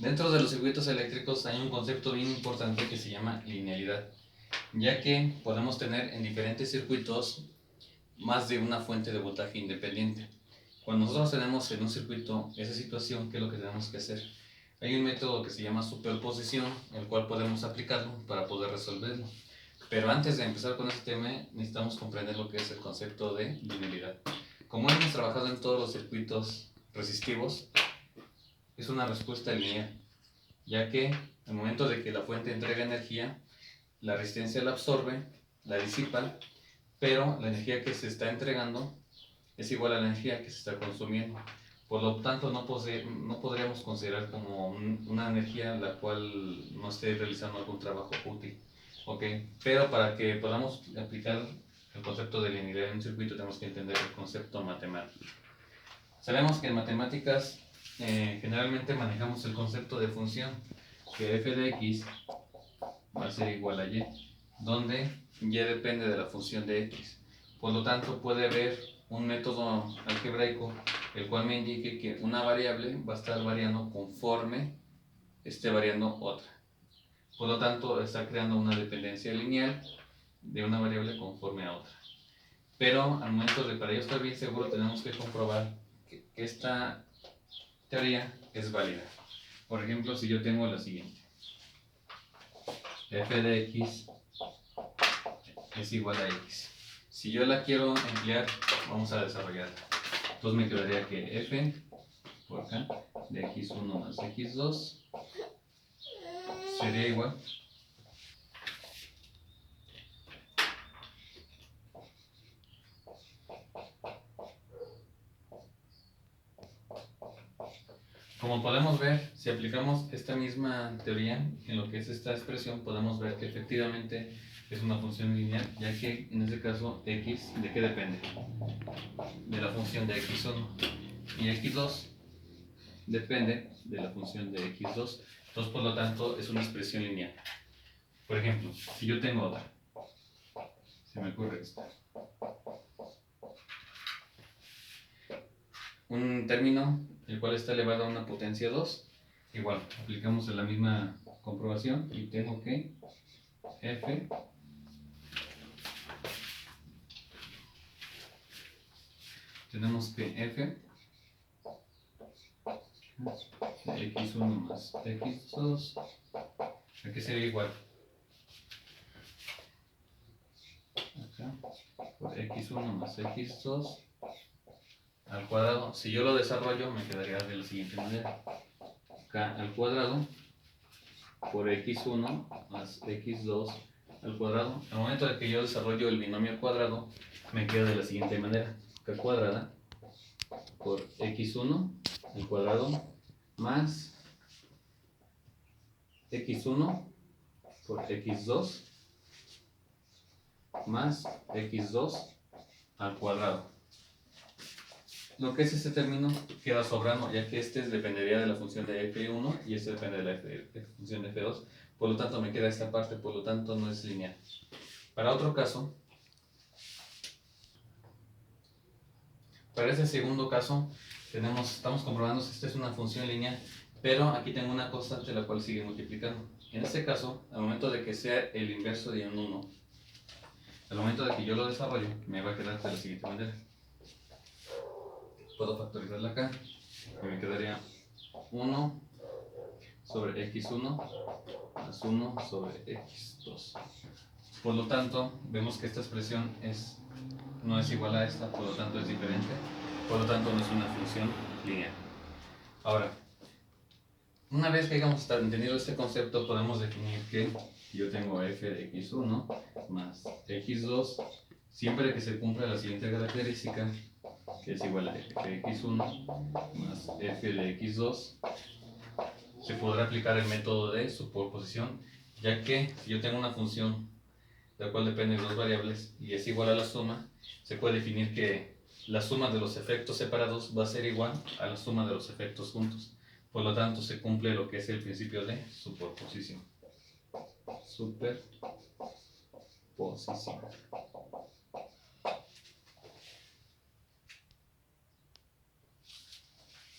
Dentro de los circuitos eléctricos hay un concepto bien importante que se llama linealidad, ya que podemos tener en diferentes circuitos más de una fuente de voltaje independiente. Cuando nosotros tenemos en un circuito esa situación, ¿qué es lo que tenemos que hacer? Hay un método que se llama superposición, el cual podemos aplicarlo para poder resolverlo. Pero antes de empezar con este tema, necesitamos comprender lo que es el concepto de linealidad. Como hemos trabajado en todos los circuitos resistivos, es una respuesta lineal, ya que al momento de que la fuente entrega energía, la resistencia la absorbe, la disipa, pero la energía que se está entregando es igual a la energía que se está consumiendo. Por lo tanto, no podríamos considerar como una energía la cual no esté realizando algún trabajo útil. ¿Okay? Pero para que podamos aplicar el concepto de linealidad en un circuito, tenemos que entender el concepto matemático. Sabemos que en matemáticas generalmente manejamos el concepto de función, que f de x va a ser igual a y, donde y depende de la función de x. Por lo tanto, puede haber un método algebraico el cual me indique que una variable va a estar variando conforme esté variando otra. Por lo tanto, está creando una dependencia lineal de una variable conforme a otra. Pero al momento de para ello estar bien seguro, tenemos que comprobar que esta teoría es válida. Por ejemplo, si yo tengo la siguiente: f de x es igual a x. Si yo la quiero emplear, vamos a desarrollarla. Entonces me quedaría que f por acá de x1 más x2 sería igual como podemos ver, si aplicamos esta misma teoría en lo que es esta expresión, podemos ver que efectivamente es una función lineal, ya que en este caso x, ¿de qué depende? De la función de x1, y x2 depende de la función de x2. Entonces, por lo tanto, es una expresión lineal. Por ejemplo, si yo tengo otra, se me ocurre esta: un término el cual está elevado a una potencia 2, igual, aplicamos la misma comprobación y tengo que f tenemos que f de x1 más x2, ¿a qué sería igual? Acá, por x1 más x2 al cuadrado. Si yo lo desarrollo, me quedaría de la siguiente manera: k al cuadrado por x1 más x2 al cuadrado. Al momento de que yo desarrollo el binomio cuadrado, me queda de la siguiente manera: k cuadrada por x1 al cuadrado más x1 por x2 más x2 al cuadrado. Lo que es este término queda sobrando, ya que este dependería de la función de f1 y este depende de la función de f2. Por lo tanto, me queda esta parte, por lo tanto no es lineal. Para otro caso, para ese segundo caso, estamos comprobando si esta es una función lineal, pero aquí tengo una constante la cual sigue multiplicando. En este caso, al momento de que sea el inverso de un 1, al momento de que yo lo desarrollo, me va a quedar de la siguiente manera. Puedo factorizarla acá y me quedaría 1 sobre x1 más 1 sobre x2. Por lo tanto, vemos que esta expresión no es igual a esta, por lo tanto es diferente, por lo tanto no es una función lineal. Ahora, una vez que hayamos entendido este concepto, podemos definir que yo tengo f de x1 más x2, siempre que se cumpla la siguiente característica, que es igual a f de x1 más f de x2, se podrá aplicar el método de superposición, ya que si yo tengo una función de la cual dependen dos variables y es igual a la suma, se puede definir que la suma de los efectos separados va a ser igual a la suma de los efectos juntos. Por lo tanto, se cumple lo que es el principio de superposición. Superposición.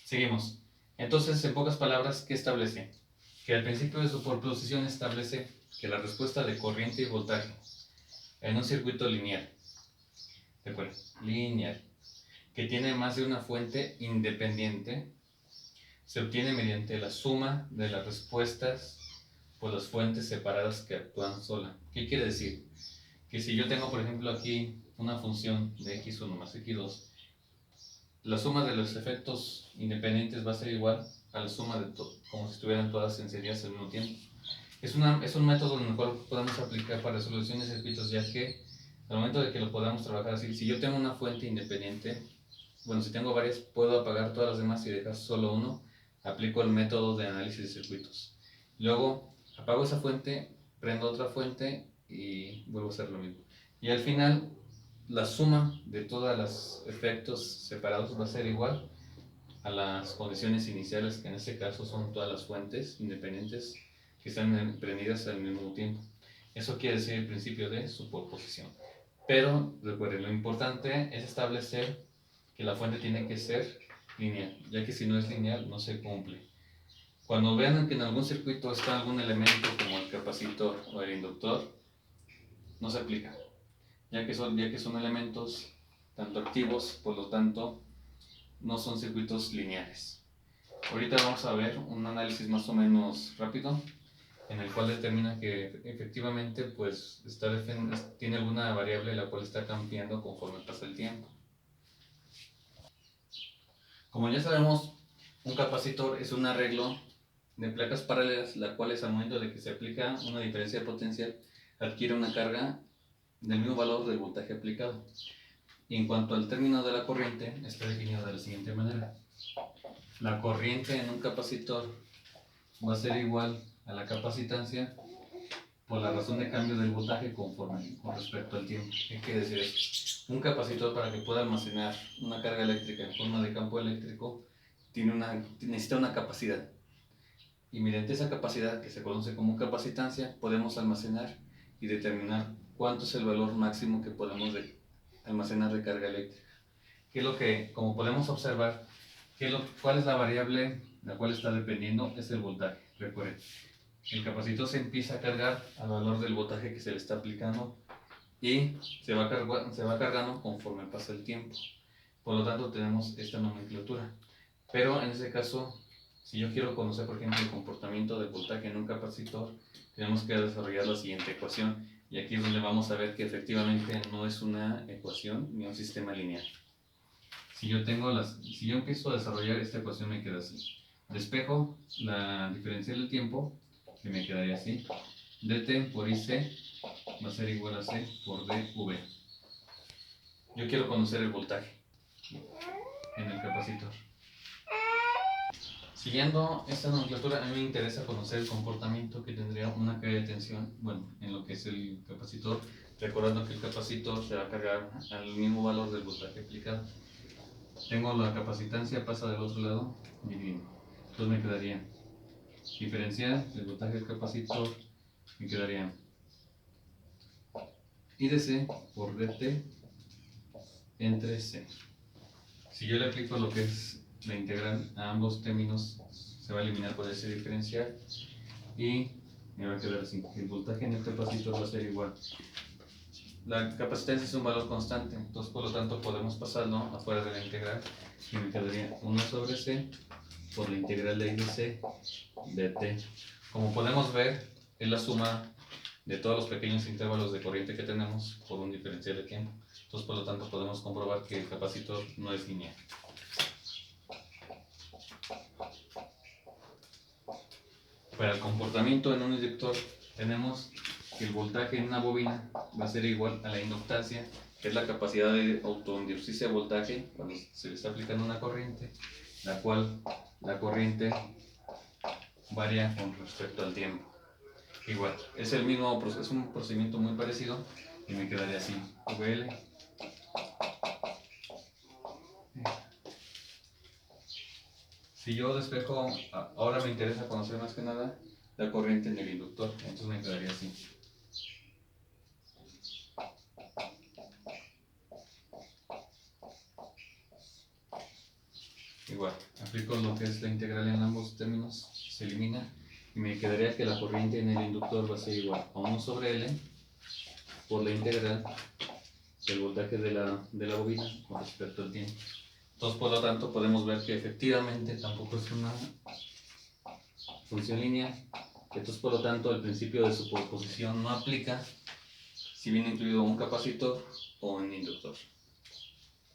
Seguimos. Entonces, en pocas palabras, ¿qué establece? Que al principio de superposición establece que la respuesta de corriente y voltaje en un circuito lineal, ¿de acuerdo? Lineal, que tiene más de una fuente independiente, se obtiene mediante la suma de las respuestas por las fuentes separadas que actúan sola. ¿Qué quiere decir? Que si yo tengo, por ejemplo, aquí una función de x1 más x2, la suma de los efectos independientes va a ser igual a la suma de todo, como si estuvieran todas en series al mismo tiempo. Es un método en el cual podemos aplicar para resolución de circuitos, ya que al momento de que lo podamos trabajar así, si yo tengo una fuente independiente, bueno, si tengo varias, puedo apagar todas las demás y dejar solo uno, aplico el método de análisis de circuitos. Luego apago esa fuente, prendo otra fuente y vuelvo a hacer lo mismo. Y al final, la suma de todos los efectos separados va a ser igual a las condiciones iniciales, que en este caso son todas las fuentes independientes que están prendidas al mismo tiempo. Eso quiere decir el principio de superposición. Pero recuerden, lo importante es establecer que la fuente tiene que ser lineal, ya que si no es lineal no se cumple. Cuando vean que en algún circuito está algún elemento como el capacitor o el inductor, no se aplica, ya que son elementos tanto activos, por lo tanto no son circuitos lineales. Ahorita vamos a ver un análisis más o menos rápido en el cual determina que efectivamente pues tiene alguna variable la cual está cambiando conforme pasa el tiempo. Como ya sabemos, un capacitor es un arreglo de placas paralelas, las cuales al momento de que se aplica una diferencia potencial adquiere una carga del mismo valor del voltaje aplicado. Y en cuanto al término de la corriente, está definido de la siguiente manera. La corriente en un capacitor va a ser igual a la capacitancia por la razón de cambio del voltaje con respecto al tiempo. ¿Qué quiere decir eso? Un capacitor, para que pueda almacenar una carga eléctrica en forma de campo eléctrico, necesita una capacidad. Y mediante esa capacidad, que se conoce como capacitancia, podemos almacenar y determinar cuánto es el valor máximo que podemos almacenar de carga eléctrica. ¿Qué es lo que, como podemos observar, cuál es la variable la cual está dependiendo? Es el voltaje. Recuerden, el capacitor se empieza a cargar al valor del voltaje que se le está aplicando y se va cargando conforme pasa el tiempo. Por lo tanto, tenemos esta nomenclatura. Pero en este caso, si yo quiero conocer, por ejemplo, el comportamiento del voltaje en un capacitor, tenemos que desarrollar la siguiente ecuación. Y aquí es donde vamos a ver que efectivamente no es una ecuación ni un sistema lineal. Si yo empiezo a desarrollar esta ecuación, me queda así. Despejo la diferencial del tiempo, que me quedaría así. dt por ic va a ser igual a c por dv. Yo quiero conocer el voltaje en el capacitor. Siguiendo esta nomenclatura, a mí me interesa conocer el comportamiento que tendría una caída de tensión, bueno, en lo que es el capacitor, recordando que el capacitor se va a cargar al mismo valor del voltaje aplicado. Tengo la capacitancia, pasa del otro lado, divino. Entonces me quedaría diferencial del voltaje del capacitor, me quedaría IDC por DT entre C. Si yo le aplico lo que es la integral a ambos términos, se va a eliminar por ese diferencial y me va a quedar así. El voltaje en el capacitor va a ser igual. La capacitancia es un valor constante, entonces por lo tanto podemos pasarlo afuera de la integral y me quedaría 1 sobre C por la integral de IDC dt. Como podemos ver, es la suma de todos los pequeños intervalos de corriente que tenemos por un diferencial de tiempo. Entonces, por lo tanto, podemos comprobar que el capacitor no es lineal. Para el comportamiento en un inductor, tenemos que el voltaje en una bobina va a ser igual a la inductancia, que es la capacidad de autoinducirse a voltaje cuando se le está aplicando una corriente, la cual la corriente varía con respecto al tiempo. Igual, es un procedimiento muy parecido y me quedaría así, VL. Si yo despejo, ahora me interesa conocer más que nada la corriente en el inductor, entonces me quedaría así. Igual, aplico lo que es la integral en ambos términos, se elimina y me quedaría que la corriente en el inductor va a ser igual a 1 sobre L por la integral del voltaje de la bobina con respecto al tiempo. Entonces, por lo tanto, podemos ver que efectivamente tampoco es una función lineal. Entonces, por lo tanto, el principio de superposición no aplica si viene incluido un capacitor o un inductor.